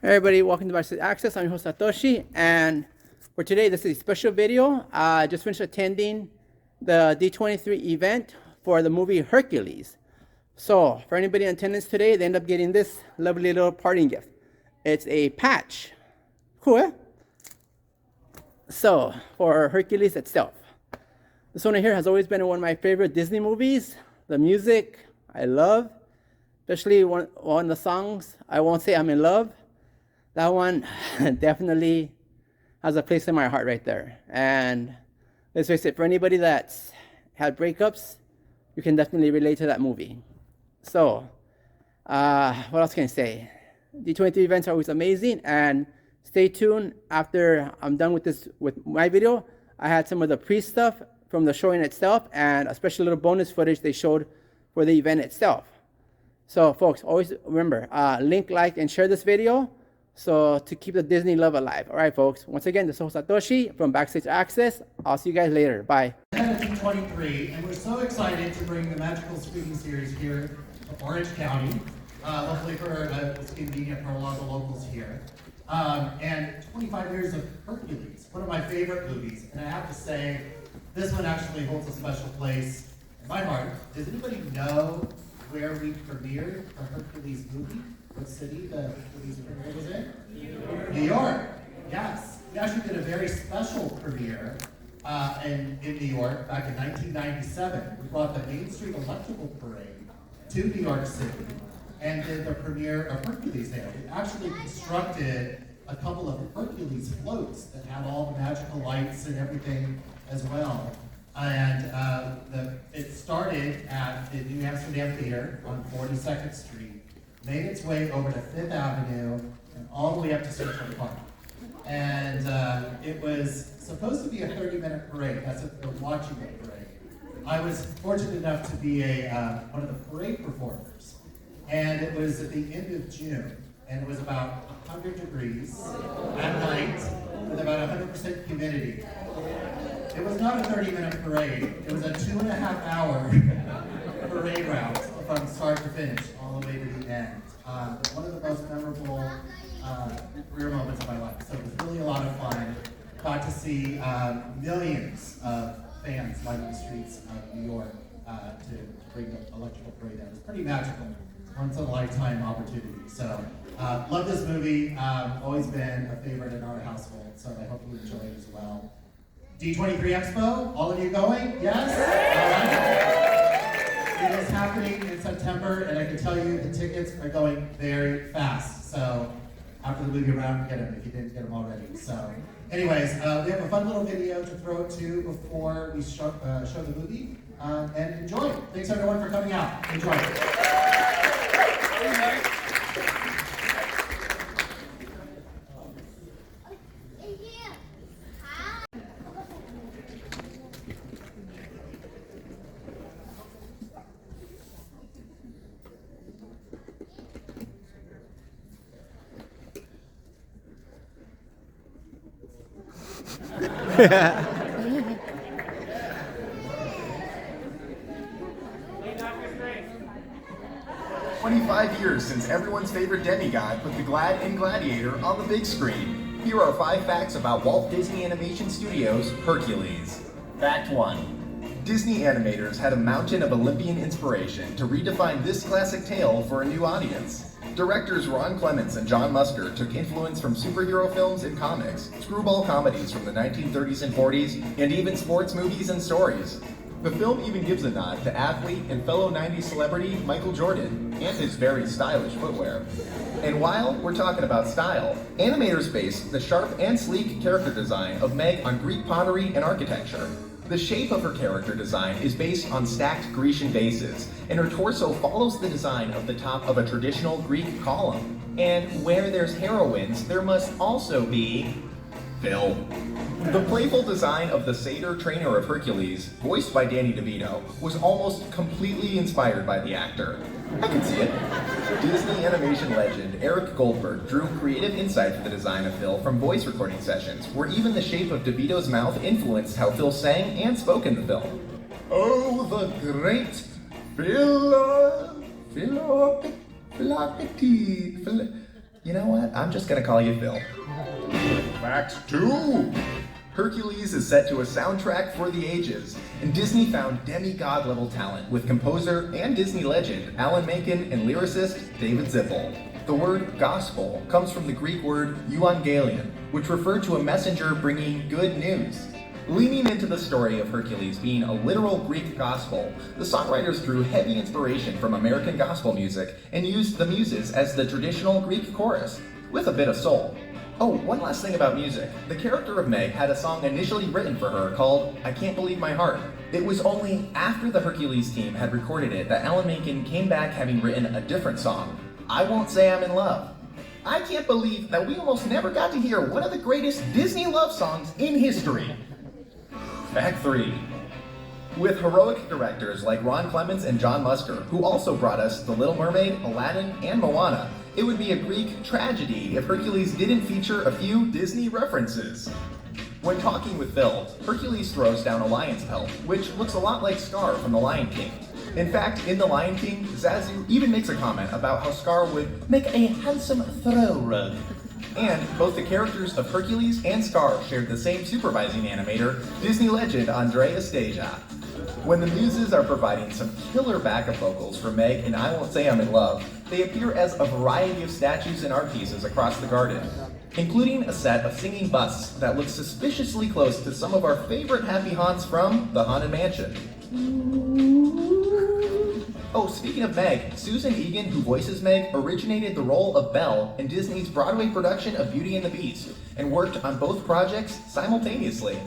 Hey everybody, welcome to my Access. I'm your host Satoshi, and for today, this is a special video. I just finished attending the D23 event for the movie Hercules. So, for anybody in attendance today, they end up getting this lovely little parting gift. It's a patch. Cool, eh? So, for Hercules itself. This one right here has always been one of my favorite Disney movies. The music, I love. Especially one of the songs, I Won't Say I'm in Love. That one definitely has a place in my heart right there. And let's face it, for anybody that's had breakups, you can definitely relate to that movie. So, what else can I say? D23 events are always amazing, and stay tuned. After I'm done with my video, I had some of the pre-stuff from the showing itself, and a special little bonus footage they showed for the event itself. So, folks, always remember, link, like, and share this video. So to keep the Disney love alive. All right, folks. Once again, this is Satoshi from Backstage Access. I'll see you guys later. Bye. d23, and we're so excited to bring the magical screening series here to Orange County. Hopefully it's convenient for a lot of the locals here. And 25 years of Hercules, one of my favorite movies. And I have to say, this one actually holds a special place in my heart. Does anybody know where we premiered the Hercules movie? What city the Hercules premiere was in? New York. Yes. We actually did a very special premiere in New York back in 1997. We brought the Main Street Electrical Parade to New York City and did the premiere of Hercules there. We actually constructed a couple of Hercules floats that had all the magical lights and everything as well. And it started at the New Amsterdam Theater on 42nd Street, made its way over to Fifth Avenue, and all the way up to Central Park. And it was supposed to be a 30-minute parade. That's the watching the parade. I was fortunate enough to be one of the parade performers. And it was at the end of June, and it was about 100 degrees at night with about 100% humidity. It was not a 30-minute parade. It was a 2.5-hour parade route from start to finish, all the way to the end. One of the most memorable career moments of my life. So it was really a lot of fun. Got to see millions of fans lining the streets of New York to bring the electrical parade in. It was pretty magical. Once in a lifetime opportunity. So, love this movie. Always been a favorite in our household. So I hope you enjoy it as well. D23 Expo, all of you going? Yes? All right. It is happening in September, and I can tell you the tickets are going very fast. So after the movie round, get them if you didn't get them already. So anyways, we have a fun little video to throw to before we show the movie. And enjoy. Thanks everyone for coming out. Enjoy. 25 years since everyone's favorite demigod put the Glad and Gladiator on the big screen. Here are 5 facts about Walt Disney Animation Studios' Hercules. Fact 1. Disney animators had a mountain of Olympian inspiration to redefine this classic tale for a new audience. Directors Ron Clements and John Musker took influence from superhero films and comics, screwball comedies from the 1930s and 40s, and even sports movies and stories. The film even gives a nod to athlete and fellow 90s celebrity Michael Jordan, and his very stylish footwear. And while we're talking about style, animators based the sharp and sleek character design of Meg on Greek pottery and architecture. The shape of her character design is based on stacked Grecian bases, and her torso follows the design of the top of a traditional Greek column. And where there's heroines, there must also be Phil. The playful design of the satyr trainer of Hercules, voiced by Danny DeVito, was almost completely inspired by the actor. I can see it. Disney animation legend Eric Goldberg drew creative insight for the design of Phil from voice recording sessions, where even the shape of DeVito's mouth influenced how Phil sang and spoke in the film. Oh, the great Phil You know what? I'm just gonna call you Phil. Fact 2! Hercules is set to a soundtrack for the ages, and Disney found demigod-level talent with composer and Disney legend Alan Menken and lyricist David Zippel. The word gospel comes from the Greek word euangelion, which referred to a messenger bringing good news. Leaning into the story of Hercules being a literal Greek gospel, the songwriters drew heavy inspiration from American gospel music and used the muses as the traditional Greek chorus, with a bit of soul. Oh, one last thing about music. The character of Meg had a song initially written for her called I Can't Believe My Heart. It was only after the Hercules team had recorded it that Alan Menken came back having written a different song, I Won't Say I'm in Love. I can't believe that we almost never got to hear one of the greatest Disney love songs in history. Fact 3. With heroic directors like Ron Clements and John Musker, who also brought us The Little Mermaid, Aladdin, and Moana, it would be a Greek tragedy if Hercules didn't feature a few Disney references. When talking with Phil, Hercules throws down a lion's pelt, which looks a lot like Scar from The Lion King. In fact, in The Lion King, Zazu even makes a comment about how Scar would make a handsome throw rug. And both the characters of Hercules and Scar shared the same supervising animator, Disney legend Andre Estasia. When the muses are providing some killer backup vocals for Meg and I Won't Say I'm in Love, they appear as a variety of statues and art pieces across the garden, including a set of singing busts that look suspiciously close to some of our favorite happy haunts from the Haunted Mansion. Oh, speaking of Meg, Susan Egan, who voices Meg, originated the role of Belle in Disney's Broadway production of Beauty and the Beast, and worked on both projects simultaneously.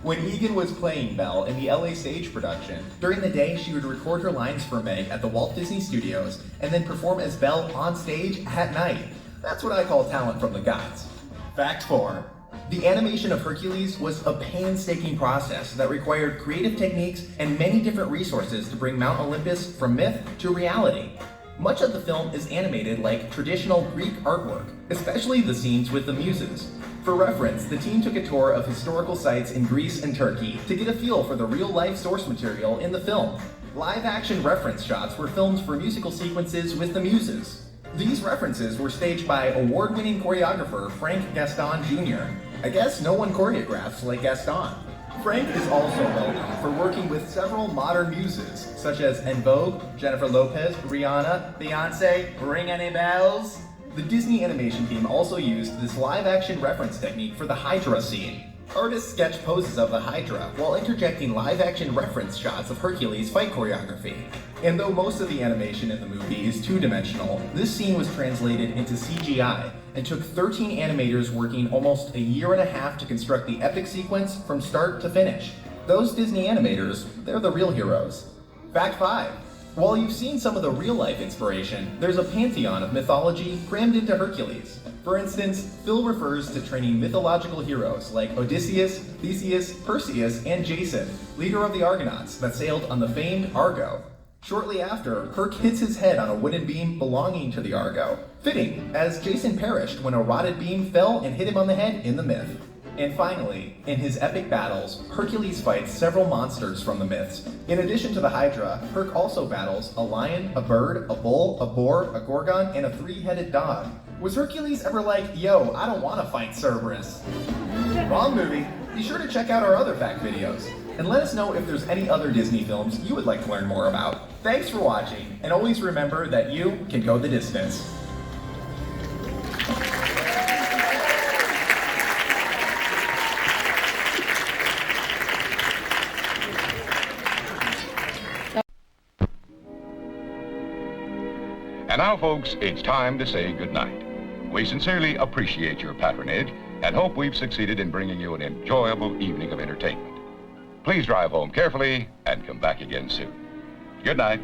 When Egan was playing Belle in the LA stage production, during the day she would record her lines for Meg at the Walt Disney Studios, and then perform as Belle on stage at night. That's what I call talent from the gods. Fact 4. The animation of Hercules was a painstaking process that required creative techniques and many different resources to bring Mount Olympus from myth to reality. Much of the film is animated like traditional Greek artwork, especially the scenes with the muses. For reference, the team took a tour of historical sites in Greece and Turkey to get a feel for the real-life source material in the film. Live-action reference shots were filmed for musical sequences with the muses. These references were staged by award-winning choreographer Frank Gaston Jr. I guess no one choreographs like Gaston. Frank is also well known for working with several modern muses, such as En Vogue, Jennifer Lopez, Rihanna, Beyonce, ring any bells? The Disney animation team also used this live-action reference technique for the Hydra scene. Artists sketch poses of the Hydra while interjecting live-action reference shots of Hercules' fight choreography. And though most of the animation in the movie is two-dimensional, this scene was translated into CGI and took 13 animators working almost a year and a half to construct the epic sequence from start to finish. Those Disney animators, they're the real heroes. Fact 5. While you've seen some of the real-life inspiration, there's a pantheon of mythology crammed into Hercules. For instance, Phil refers to training mythological heroes like Odysseus, Theseus, Perseus, and Jason, leader of the Argonauts that sailed on the famed Argo. Shortly after, Herc hits his head on a wooden beam belonging to the Argo. Fitting, as Jason perished when a rotted beam fell and hit him on the head in the myth. And finally, in his epic battles, Hercules fights several monsters from the myths. In addition to the Hydra, Herc also battles a lion, a bird, a bull, a boar, a gorgon, and a three-headed dog. Was Hercules ever like, yo, I don't want to fight Cerberus? Wrong movie. Be sure to check out our other fact videos. And let us know if there's any other Disney films you would like to learn more about. Thanks for watching, and always remember that you can go the distance. And now, folks, it's time to say goodnight. We sincerely appreciate your patronage and hope we've succeeded in bringing you an enjoyable evening of entertainment. Please drive home carefully and come back again soon. Good night.